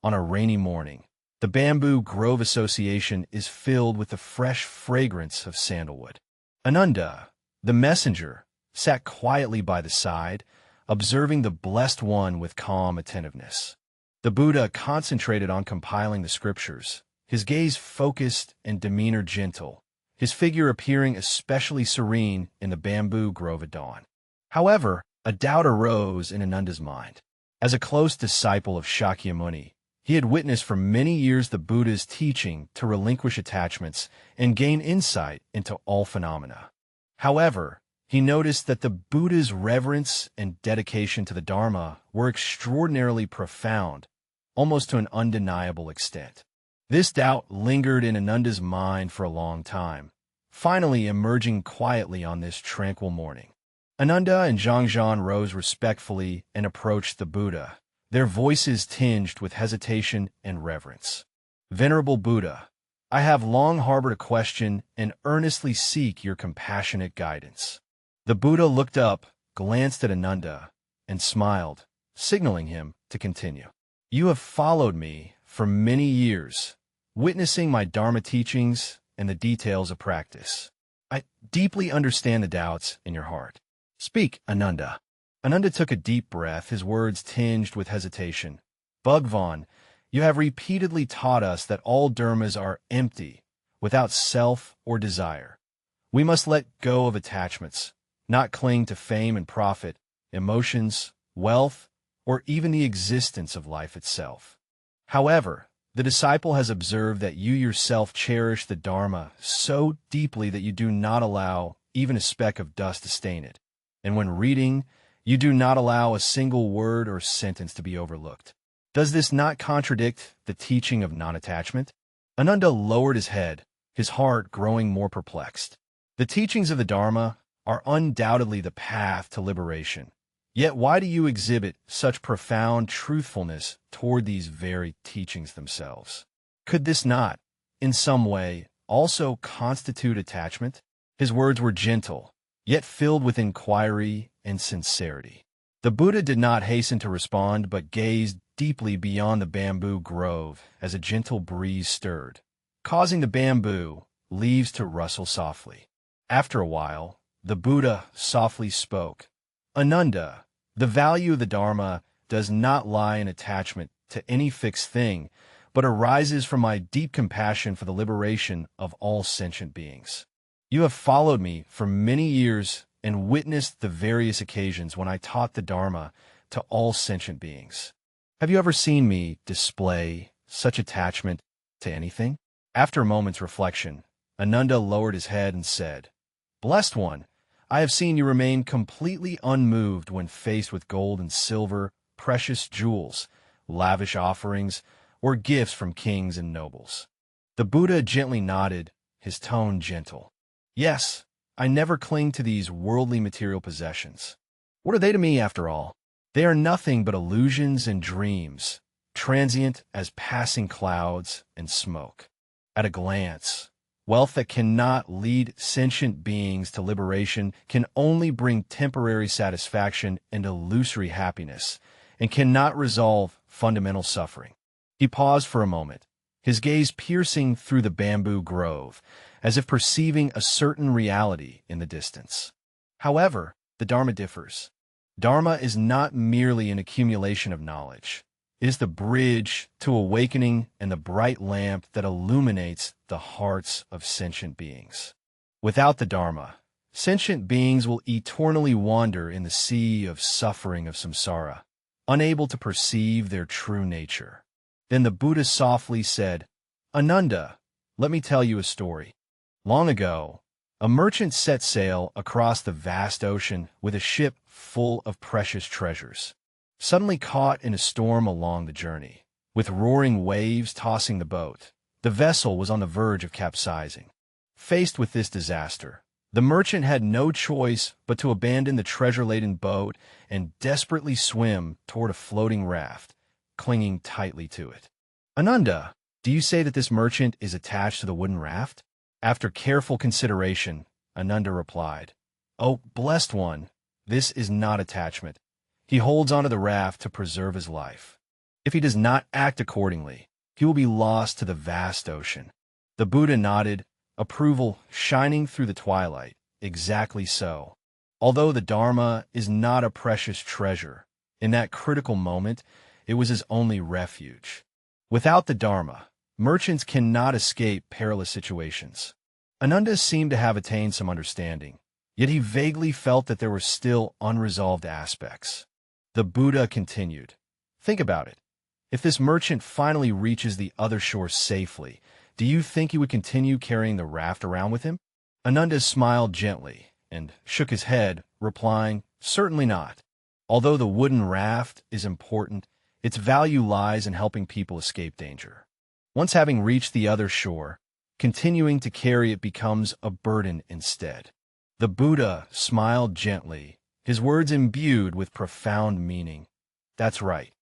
on a rainy morning. The Bamboo Grove Association is filled with the fresh fragrance of sandalwood. Ananda, the messenger, sat quietly by the side, observing the Blessed One with calm attentiveness. The Buddha concentrated on compiling the scriptures, his gaze focused and demeanor gentle, his figure appearing especially serene in the bamboo grove at dawn. However, a doubt arose in Ananda's mind. As a close disciple of Shakyamuni, he had witnessed for many years the Buddha's teaching to relinquish attachments and gain insight into all phenomena. However, he noticed that the Buddha's reverence and dedication to the Dharma were extraordinarily profound, almost to an undeniable extent. This doubt lingered in Ananda's mind for a long time, finally emerging quietly on this tranquil morning. Ananda and Zhangzhan rose respectfully and approached the Buddha, their voices tinged with hesitation and reverence. "Venerable Buddha, I have long harbored a question and earnestly seek your compassionate guidance." The Buddha looked up, glanced at Ananda, and smiled, signaling him to continue. "You have followed me for many years, witnessing my Dharma teachings and the details of practice. I deeply understand the doubts in your heart. Speak, Ananda." Ananda took a deep breath, his words tinged with hesitation. "Bhagwan, you have repeatedly taught us that all dharmas are empty, without self or desire. We must let go of attachments, not cling to fame and profit, emotions, wealth, or even the existence of life itself. However, the disciple has observed that you yourself cherish the Dharma so deeply that you do not allow even a speck of dust to stain it. And when reading, you do not allow a single word or sentence to be overlooked. Does this not contradict the teaching of non-attachment?" Ananda lowered his head, his heart growing more perplexed. The teachings of the Dharma are undoubtedly the path to liberation. Yet why do you exhibit such profound truthfulness toward these very teachings themselves? Could this not, in some way, also constitute attachment? His words were gentle, yet filled with inquiry and sincerity. The Buddha did not hasten to respond, but gazed deeply beyond the bamboo grove as a gentle breeze stirred, causing the bamboo leaves to rustle softly. After a while, the Buddha softly spoke. "Ananda, the value of the Dharma does not lie in attachment to any fixed thing, but arises from my deep compassion for the liberation of all sentient beings. You have followed me for many years and witnessed the various occasions when I taught the Dharma to all sentient beings. Have you ever seen me display such attachment to anything?" After a moment's reflection, Ananda lowered his head and said, "Blessed One, I have seen you remain completely unmoved when faced with gold and silver, precious jewels, lavish offerings, or gifts from kings and nobles." The Buddha gently nodded, his tone gentle. "Yes, I never cling to these worldly material possessions. What are they to me, after all? They are nothing but illusions and dreams, transient as passing clouds and smoke. At a glance, wealth that cannot lead sentient beings to liberation can only bring temporary satisfaction and illusory happiness, and cannot resolve fundamental suffering." He paused for a moment, his gaze piercing through the bamboo grove, as if perceiving a certain reality in the distance. However, the Dharma differs. Dharma is not merely an accumulation of knowledge. It is the bridge to awakening and the bright lamp that illuminates the hearts of sentient beings. Without the Dharma, sentient beings will eternally wander in the sea of suffering of samsara, unable to perceive their true nature. Then the Buddha softly said, "Ananda, let me tell you a story. Long ago, a merchant set sail across the vast ocean with a ship full of precious treasures. Suddenly caught in a storm along the journey, with roaring waves tossing the boat, the vessel was on the verge of capsizing. Faced with this disaster, the merchant had no choice but to abandon the treasure-laden boat and desperately swim toward a floating raft, clinging tightly to it. "Ananda, do you say that this merchant is attached to the wooden raft?" After careful consideration, Ananda replied, "Oh, Blessed One, this is not attachment. He holds onto the raft to preserve his life." If he does not act accordingly, he will be lost to the vast ocean. The Buddha nodded, approval shining through the twilight. Exactly so. Although the Dharma is not a precious treasure, in that critical moment, it was his only refuge. Without the Dharma, merchants cannot escape perilous situations. Ananda seemed to have attained some understanding, yet he vaguely felt that there were still unresolved aspects. The Buddha continued, "Think about it. If this merchant finally reaches the other shore safely, do you think he would continue carrying the raft around with him?" Ananda smiled gently and shook his head, replying, "Certainly not. Although the wooden raft is important, its value lies in helping people escape danger. Once having reached the other shore, continuing to carry it becomes a burden instead." The Buddha smiled gently, his words imbued with profound meaning. "That's right.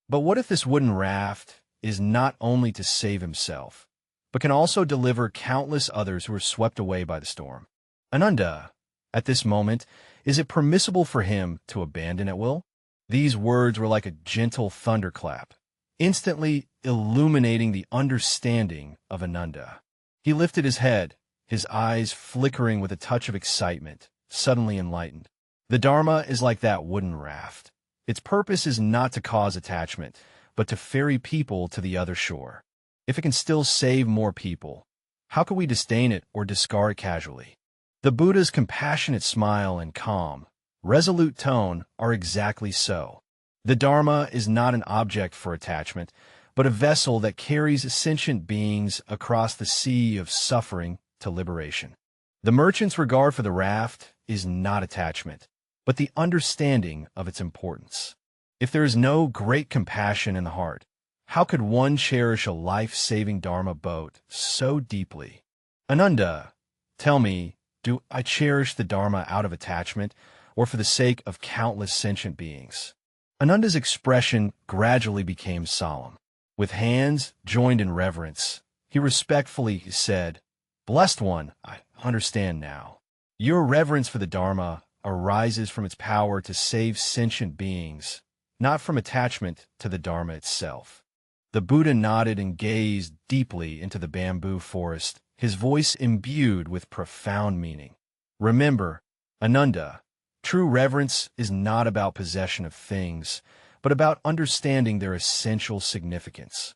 But what if this wooden raft is not only to save himself, but can also deliver countless others who are swept away by the storm? Ananda, at this moment, is it permissible for him to abandon at will?" These words were like a gentle thunderclap, instantly illuminating the understanding of Ananda. He lifted his head, his eyes flickering with a touch of excitement, suddenly enlightened. The Dharma is like that wooden raft. Its purpose is not to cause attachment, but to ferry people to the other shore. If it can still save more people, how could we disdain it or discard it casually? The Buddha's compassionate smile and calm, resolute tone are exactly so. The Dharma is not an object for attachment, but a vessel that carries sentient beings across the sea of suffering to liberation. The merchant's regard for the raft is not attachment, but the understanding of its importance. If there is no great compassion in the heart, how could one cherish a life-saving Dharma boat so deeply? Ananda, tell me, do I cherish the Dharma out of attachment or for the sake of countless sentient beings? Ananda's expression gradually became solemn. With hands joined in reverence, he respectfully said, "Blessed One, I understand now. Your reverence for the Dharma arises from its power to save sentient beings, not from attachment to the Dharma itself." The Buddha nodded and gazed deeply into the bamboo forest, his voice imbued with profound meaning. "Remember, Ananda, true reverence is not about possession of things, but about understanding their essential significance.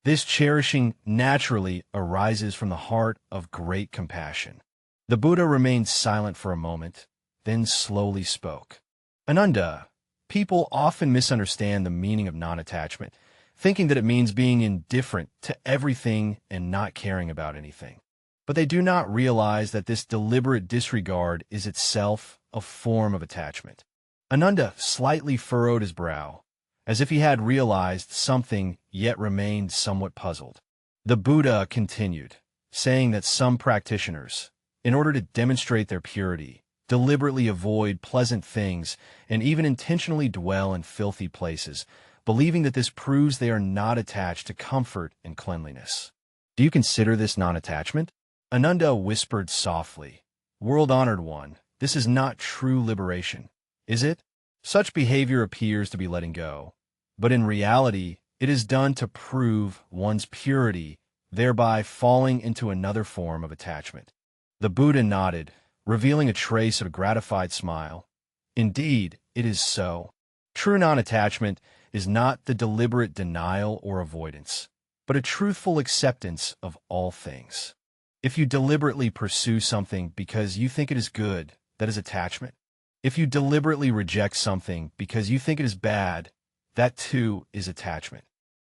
This cherishing naturally arises from the heart of great compassion." The Buddha remained silent for a moment, then slowly spoke. "Ananda, people often misunderstand the meaning of non-attachment, thinking that it means being indifferent to everything and not caring about anything. But they do not realize that this deliberate disregard is itself a form of attachment." Ananda slightly furrowed his brow, as if he had realized something yet remained somewhat puzzled. The Buddha continued, saying that some practitioners, in order to demonstrate their purity, deliberately avoid pleasant things and even intentionally dwell in filthy places, believing that this proves they are not attached to comfort and cleanliness. "Do you consider this non-attachment?" Ananda whispered softly, "World-honored one, this is not true liberation, is it? Such behavior appears to be letting go, but in reality, it is done to prove one's purity, thereby falling into another form of attachment." The Buddha nodded, revealing a trace of a gratified smile. "Indeed, it is so. True non-attachment is not the deliberate denial or avoidance, but a truthful acceptance of all things. If you deliberately pursue something because you think it is good, that is attachment. If you deliberately reject something because you think it is bad, that too is attachment."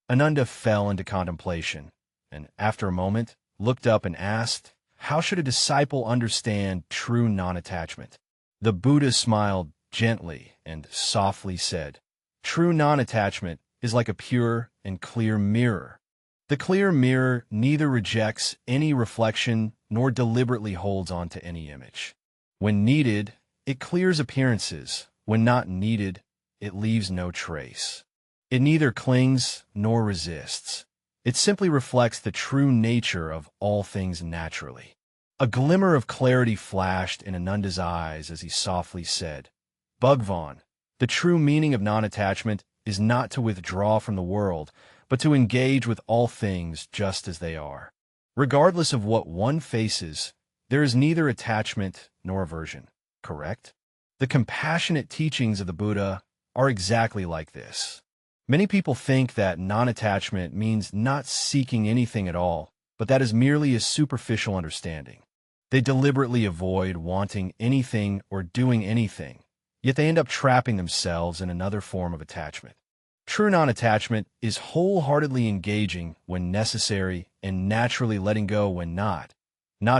Ananda fell into contemplation, and after a moment, looked up and asked, "How should a disciple understand true non-attachment?" The Buddha smiled gently and softly said, "True non-attachment is like a pure and clear mirror. The clear mirror neither rejects any reflection nor deliberately holds on to any image. When needed, it clears appearances. When not needed, it leaves no trace. It neither clings nor resists. It simply reflects the true nature of all things naturally." A glimmer of clarity flashed in Ananda's eyes as he softly said, "Bhagwan, the true meaning of non-attachment is not to withdraw from the world, but to engage with all things just as they are. Regardless of what one faces, there is neither attachment nor aversion, correct? The compassionate teachings of the Buddha are exactly like this. Many people think that non-attachment means not seeking anything at all, but that is merely a superficial understanding. They deliberately avoid wanting anything or doing anything, yet they end up trapping themselves in another form of attachment. True non-attachment is wholeheartedly engaging when necessary and naturally letting go when not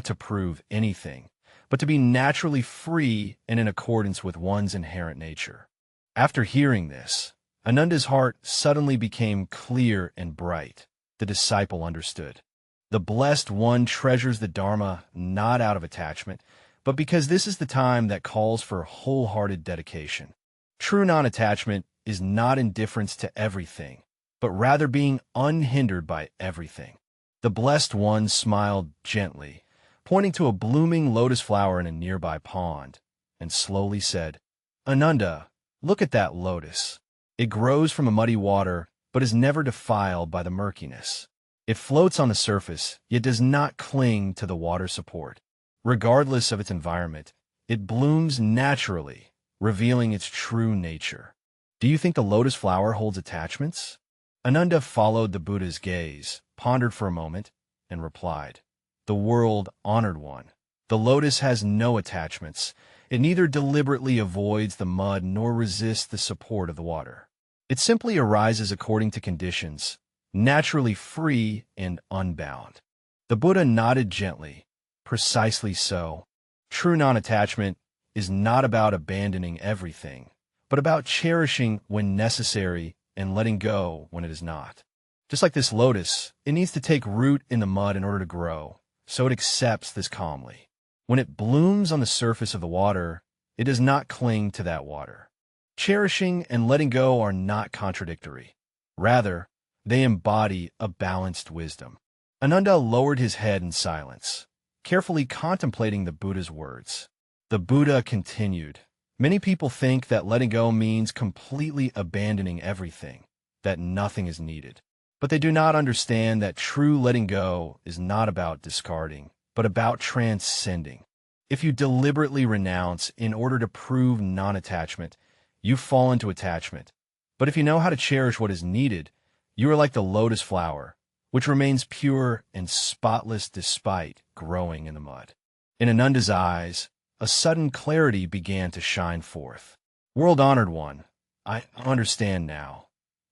to prove anything, but to be naturally free and in accordance with one's inherent nature. After hearing this, Ananda's heart suddenly became clear and bright. The disciple understood. The Blessed One treasures the Dharma not out of attachment, but because this is the time that calls for wholehearted dedication. True non-attachment is not indifference to everything, but rather being unhindered by everything. The Blessed One smiled gently, pointing to a blooming lotus flower in a nearby pond, and slowly said, "Ananda, look at that lotus. It grows from a muddy water, but is never defiled by the murkiness. It floats on the surface, yet does not cling to the water support. Regardless of its environment, it blooms naturally, revealing its true nature." Do you think the lotus flower holds attachments? Ananda followed the Buddha's gaze, pondered for a moment, and replied, "The world-honored one. The lotus has no attachments. It neither deliberately avoids the mud nor resists the support of the water. It simply arises according to conditions, naturally free and unbound." The Buddha nodded gently. Precisely so. True non-attachment is not about abandoning everything, but about cherishing when necessary and letting go when it is not. Just like this lotus, it needs to take root in the mud in order to grow, so it accepts this calmly. When it blooms on the surface of the water, it does not cling to that water. Cherishing and letting go are not contradictory. Rather, they embody a balanced wisdom. Ananda lowered his head in silence, carefully contemplating the Buddha's words. The Buddha continued, "Many people think that letting go means completely abandoning everything, that nothing is needed. But they do not understand that true letting go is not about discarding, but about transcending. If you deliberately renounce in order to prove non-attachment, you fall into attachment. But if you know how to cherish what is needed, you are like the lotus flower, which remains pure and spotless despite growing in the mud." In Ananda's eyes, a sudden clarity began to shine forth. "World-honored one, I understand now.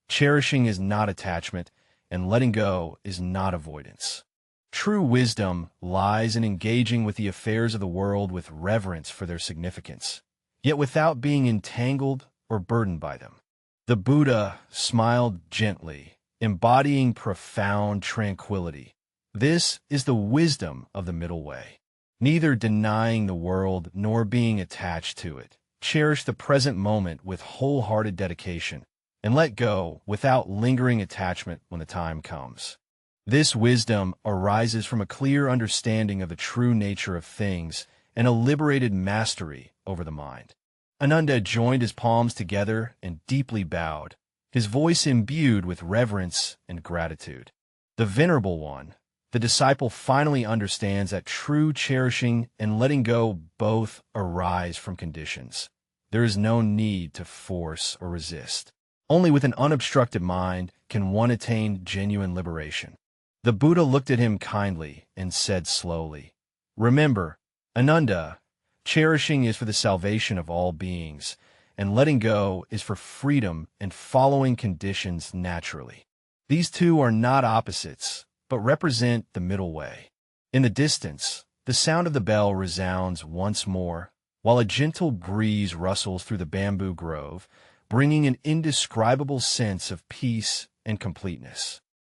Cherishing is not attachment, and letting go is not avoidance. True wisdom lies in engaging with the affairs of the world with reverence for their significance, yet without being entangled or burdened by them." The Buddha smiled gently, embodying profound tranquility. This is the wisdom of the middle way. Neither denying the world nor being attached to it. Cherish the present moment with wholehearted dedication, and let go without lingering attachment when the time comes. This wisdom arises from a clear understanding of the true nature of things and a liberated mastery over the mind. Ananda joined his palms together and deeply bowed, his voice imbued with reverence and gratitude. The Venerable One, the disciple, finally understands that true cherishing and letting go both arise from conditions. There is no need to force or resist. Only with an unobstructed mind can one attain genuine liberation. The Buddha looked at him kindly and said slowly, "Remember, Ananda, cherishing is for the salvation of all beings, and letting go is for freedom and following conditions naturally. These two are not opposites, but represent the middle way." In the distance, the sound of the bell resounds once more, while a gentle breeze rustles through the bamboo grove, bringing an indescribable sense of peace and completeness.